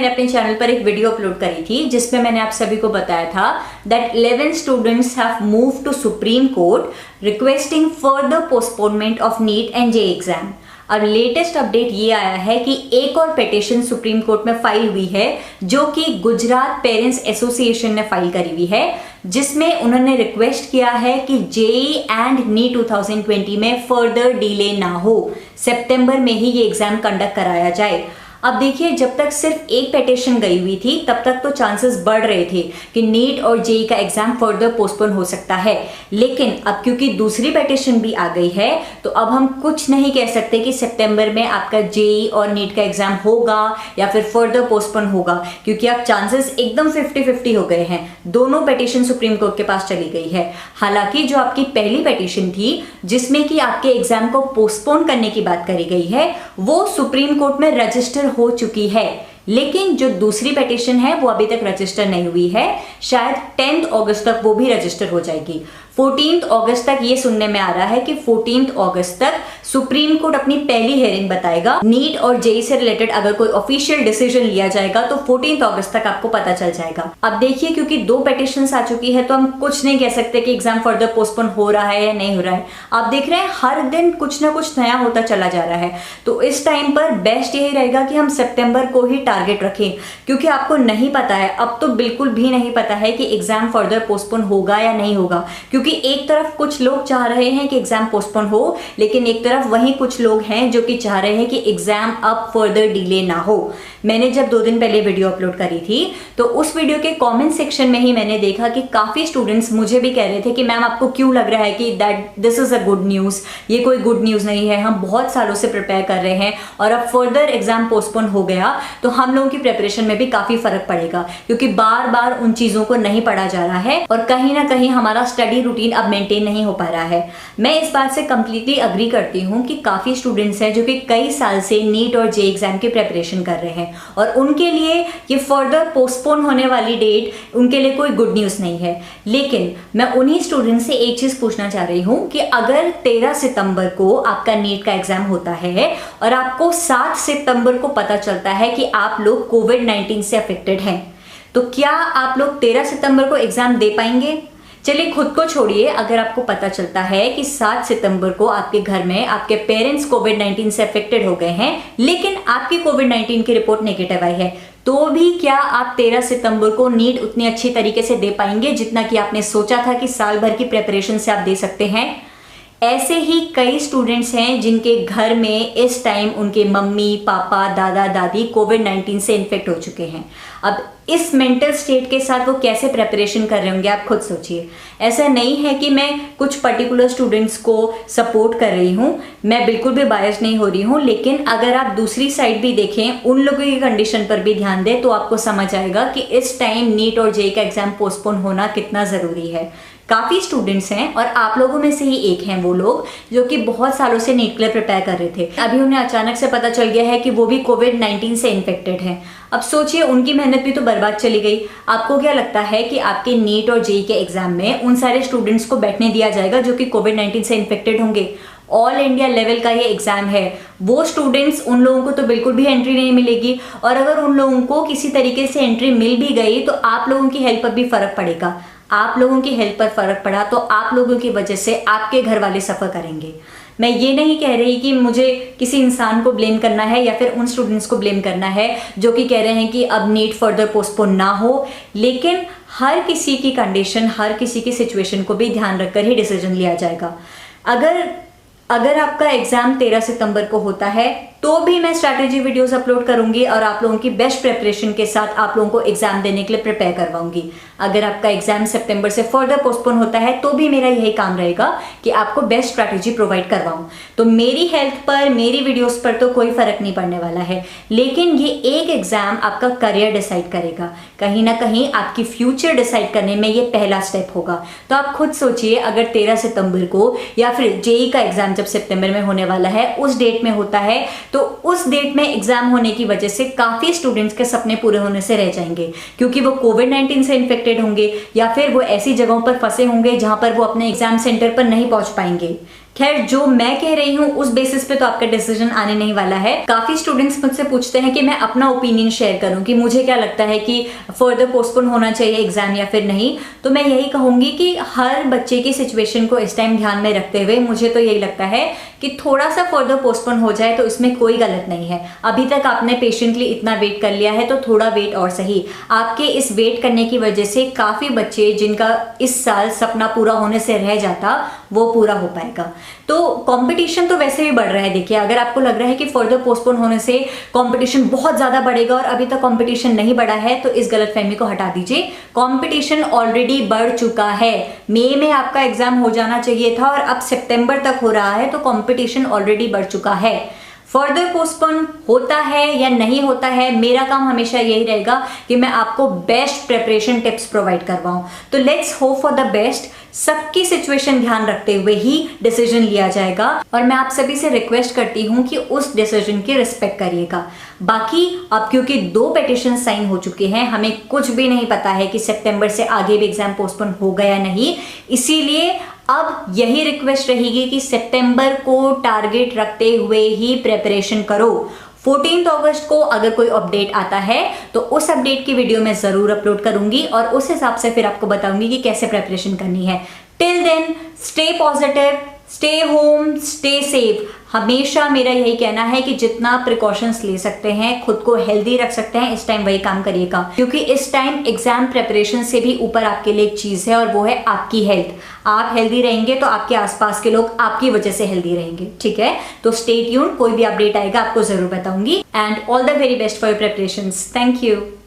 मैंने अपने चैनल पर एक वीडियो अपलोड करी थी जिसमें मैंने आप सभी को बताया था that 11 students have moved to supreme court requesting further postponement of NEET and JEE exam. अब लेटेस्ट अपडेट ये आया है कि एक और पिटीशन सुप्रीम कोर्ट में फाइल हुई है जो कि गुजरात पेरेंट्स एसोसिएशन ने फाइल करी हुई है, जिसमें उन्होंने रिक्वेस्ट किया है कि जेईई एंड नीट 2020 में फर्दर डिले ना हो, सितंबर में ही ये एग्जाम कंडक्ट कराया जाए। अब देखिए, जब तक सिर्फ एक पिटीशन गई हुई थी तब तक तो चांसेस बढ़ रहे थे कि नीट और जेईई का एग्जाम फर्दर पोस्टपोन हो सकता है, लेकिन अब क्योंकि दूसरी पिटीशन भी आ गई है तो अब हम कुछ नहीं कह सकते कि सितंबर में आपका जेईई और नीट का एग्जाम होगा या फिर फर्दर पोस्टपोन होगा, क्योंकि अब चांसेस एकदम 50-50 हो गए हैं। दोनों पिटीशन सुप्रीम कोर्ट के पास चली गई है। हालांकि जो आपकी पहली पिटीशन थी जिसमें कि आपके एग्जाम को पोस्टपोन करने की बात करी गई है वो सुप्रीम कोर्ट में रजिस्टर हो चुकी है, लेकिन जो दूसरी पिटीशन है वो अभी तक रजिस्टर नहीं हुई है। शायद 10 अगस्त तक वो भी रजिस्टर हो जाएगी। 14 अगस्त तक ये सुनने में आ रहा है कि 14 अगस्त तक सुप्रीम कोर्ट अपनी पहली हियरिंग बताएगा। नीट और जेईई से रिलेटेड अगर कोई ऑफिशियल डिसीजन लिया जाएगा तो 14 अगस्त तक आपको पता चल जाएगा। अब देखिए, क्योंकि 2 पिटीशंस आ चुकी है तो हम कुछ नहीं कह सकते कि एग्जाम फर्दर पोस्टपोन हो रहा है या नहीं हो रहा है। आप देख रहे हैं हर दिन कुछ ना कुछ नया होता चला जा रहा है, तो इस टाइम पर बेस्ट यही रहेगा कि हम सितंबर को ही टारगेट रखें, क्योंकि आपको नहीं पता है, अब तो बिल्कुल भी नहीं पता है कि एग्जाम फर्दर पोस्टपोन होगा या नहीं होगा। क्योंकि एक तरफ कुछ लोग चाह रहे हैं कि एग्जाम पोस्टपोन हो, लेकिन एक तरफ वहीं कुछ लोग हैं जो कि चाह रहे हैं कि एग्जाम अब फर्दर डिले ना हो। मैंने जब 2 दिन पहले वीडियो अपलोड करी थी तो उस वीडियो के कमेंट सेक्शन में ही मैंने देखा कि काफी स्टूडेंट्स मुझे भी कह रहे थे कि मैम आपको क्यों लग रहा है कि that this is a good news. ये कोई गुड न्यूज नहीं है, हम बहुत सालों से प्रिपेयर कर रहे हैं और अब फर्दर एग्जाम पोस्टपोन हो गया तो हम लोगों की प्रिपरेशन में भी काफी फर्क पड़ेगा, क्योंकि बार बार उन चीजों को नहीं पढ़ा जा रहा है और कहीं ना कहीं हमारा स्टडी रूटीन अब मेंटेन नहीं हो पा रहा है। मैं इस बात से कंप्लीटली अग्री करती हूँ कि काफी स्टूडेंट्स हैं जो कि कई साल से नीट और जेईई एग्जाम की प्रिपरेशन कर रहे हैं और उनके लिए ये फर्दर पोस्टपोन होने वाली डेट उनके लिए कोई गुड न्यूज नहीं है। लेकिन मैं उन्हीं स्टूडेंट से एक चीज पूछना चाह रही हूँ कि अगर 13 सितंबर को आपका नीट का एग्जाम होता है और आपको 7 सितंबर को पता चलता है कि आप लोग कोविड-19 से अफेक्टेड हैं, तो क्या आप लोग 13 सितंबर को एग्जाम दे पाएंगे? चलिए, खुद को छोड़िए, अगर आपको पता चलता है कि 7 सितंबर को आपके घर में आपके पेरेंट्स कोविड-19 से अफेक्टेड हो गए हैं लेकिन आपकी कोविड-19 की रिपोर्ट नेगेटिव आई है, तो भी क्या आप 13 सितंबर को नीट उतनी अच्छी तरीके से दे पाएंगे जितना कि आपने सोचा था कि साल भर की प्रिपरेशन से आप दे सकते हैं? ऐसे ही कई स्टूडेंट्स हैं जिनके घर में इस टाइम उनके मम्मी पापा दादा दादी कोविड-19 से इन्फेक्ट हो चुके हैं। अब इस मेंटल स्टेट के साथ वो कैसे प्रिपरेशन कर रहे होंगे, आप खुद सोचिए। ऐसा नहीं है कि मैं कुछ पर्टिकुलर स्टूडेंट्स को सपोर्ट कर रही हूँ, मैं बिल्कुल भी बायस नहीं हो रही हूँ, लेकिन अगर आप दूसरी साइड भी देखें, उन लोगों की कंडीशन पर भी ध्यान दें तो आपको समझ आएगा कि इस टाइम नीट और जेईई का एग्जाम पोस्टपोन होना कितना जरूरी है। काफी स्टूडेंट्स हैं और आप लोगों में से ही एक हैं वो लोग जो कि बहुत सालों से नीट के लिए प्रिपेयर कर रहे थे, अभी उन्हें अचानक से पता चल गया है कि वो भी कोविड-19 से इन्फेक्टेड हैं। अब सोचिए, उनकी मेहनत भी तो बर्बाद चली गई। आपको क्या लगता है कि आपके नीट और जेईई के एग्जाम में उन सारे स्टूडेंट्स को बैठने दिया जाएगा जो कि कोविड-19 से इन्फेक्टेड होंगे? ऑल इंडिया लेवल का ये एग्जाम है, वो स्टूडेंट्स, उन लोगों को तो बिल्कुल भी एंट्री नहीं मिलेगी, और अगर उन लोगों को किसी तरीके से एंट्री मिल भी गई तो आप लोगों की हेल्थ पर भी फर्क पड़ेगा। आप लोगों की हेल्थ पर फर्क पड़ा तो आप लोगों की वजह से आपके घर वाले सफर करेंगे। मैं ये नहीं कह रही कि मुझे किसी इंसान को ब्लेम करना है या फिर उन स्टूडेंट्स को ब्लेम करना है जो कि कह रहे हैं कि अब नीट फर्दर पोस्टपोन ना हो, लेकिन हर किसी की कंडीशन, हर किसी की सिचुएशन को भी ध्यान रखकर ही डिसीजन लिया जाएगा। अगर आपका एग्जाम 13 सितंबर को होता है तो भी मैं स्ट्रैटेजी वीडियोस अपलोड करूंगी और आप लोगों की बेस्ट प्रिपरेशन के साथ आप लोगों को एग्जाम देने के लिए प्रिपेयर करवाऊंगी। अगर आपका एग्जाम सितंबर से फर्दर पोस्टपोन होता है तो भी मेरा यही काम रहेगा कि आपको बेस्ट स्ट्रैटेजी प्रोवाइड करवाऊं। तो मेरी हेल्थ पर, मेरी वीडियोस पर तो कोई फर्क नहीं पड़ने वाला है, लेकिन ये एक एग्जाम आपका करियर डिसाइड करेगा। कहीं ना कहीं आपकी फ्यूचर डिसाइड करने में ये पहला स्टेप होगा। तो आप खुद सोचिए, अगर 13 सितंबर को या फिर जेईई का एग्जाम जब सितंबर में होने वाला है उस डेट में होता है तो उस डेट में एग्जाम होने की वजह से काफी स्टूडेंट्स के सपने पूरे होने से रह जाएंगे, क्योंकि वो कोविड-19 से इन्फेक्टेड होंगे या फिर वो ऐसी जगहों पर फंसे होंगे जहां पर वो अपने एग्जाम सेंटर पर नहीं पहुंच पाएंगे। खैर जो मैं कह रही हूँ उस बेसिस पे तो आपका डिसीजन आने नहीं वाला है। काफी स्टूडेंट्स मुझसे पूछते हैं कि मैं अपना ओपिनियन शेयर करूं कि मुझे क्या लगता है कि फर्दर पोस्टपोन होना चाहिए एग्जाम या फिर नहीं। तो मैं यही कहूंगी कि हर बच्चे की सिचुएशन को इस टाइम ध्यान में रखते हुए मुझे तो यही लगता है कि थोड़ा सा फर्दर पोस्टपोन हो जाए तो इसमें कोई गलत नहीं है। अभी तक आपने पेशेंटली इतना वेट कर लिया है तो थोड़ा वेट और सही। आपके इस वेट करने की वजह से काफी बच्चे जिनका इस साल सपना पूरा होने से रह जाता वो पूरा हो पाएगा। तो कंपटीशन तो वैसे भी बढ़ रहा है। देखिए अगर आपको लग रहा है कि फर्दर पोस्टपोन होने से कंपटीशन बहुत ज्यादा बढ़ेगा और अभी तक कंपटीशन नहीं बढ़ा है तो इस गलतफहमी को हटा दीजिए। कंपटीशन ऑलरेडी बढ़ चुका है। मई में आपका एग्जाम हो जाना चाहिए था और अब सितंबर तक हो रहा है तो कंपटीशन ऑलरेडी बढ़ चुका है। फर्दर पोस्टपोन होता है या नहीं होता है, मेरा काम हमेशा यही रहेगा कि मैं आपको बेस्ट प्रिपरेशन टिप्स प्रोवाइड करवाऊं। तो let's hope for the best. सबकी सिचुएशन ध्यान रखते हुए ही डिसीजन लिया जाएगा और मैं आप सभी से रिक्वेस्ट करती हूं कि उस डिसीजन की रिस्पेक्ट करिएगा। बाकी अब क्योंकि 2 पिटीशन साइन हो चुके हैं, हमें कुछ भी नहीं पता है कि सितंबर से आगे भी एग्जाम पोस्टपोन होगा या नहीं, इसीलिए अब यही रिक्वेस्ट रहेगी कि सितंबर को टारगेट रखते हुए ही प्रिपरेशन करो। 14 अगस्त को अगर कोई अपडेट आता है तो उस अपडेट की वीडियो मैं जरूर अपलोड करूंगी और उस हिसाब से फिर आपको बताऊंगी कि कैसे प्रिपरेशन करनी है। Till then stay positive, stay home, stay safe. हमेशा मेरा यही कहना है कि जितना प्रिकॉशंस ले सकते हैं, खुद को हेल्दी रख सकते हैं, इस टाइम वही काम करिएगा क्योंकि इस टाइम एग्जाम प्रिपरेशन से भी ऊपर आपके लिए एक चीज है और वो है आपकी हेल्थ। आप हेल्दी रहेंगे तो आपके आसपास के लोग आपकी वजह से हेल्दी रहेंगे। ठीक है, तो स्टे ट्यून्ड, कोई भी अपडेट आएगा आपको जरूर बताऊंगी। And all the very best for your preparations. Thank you.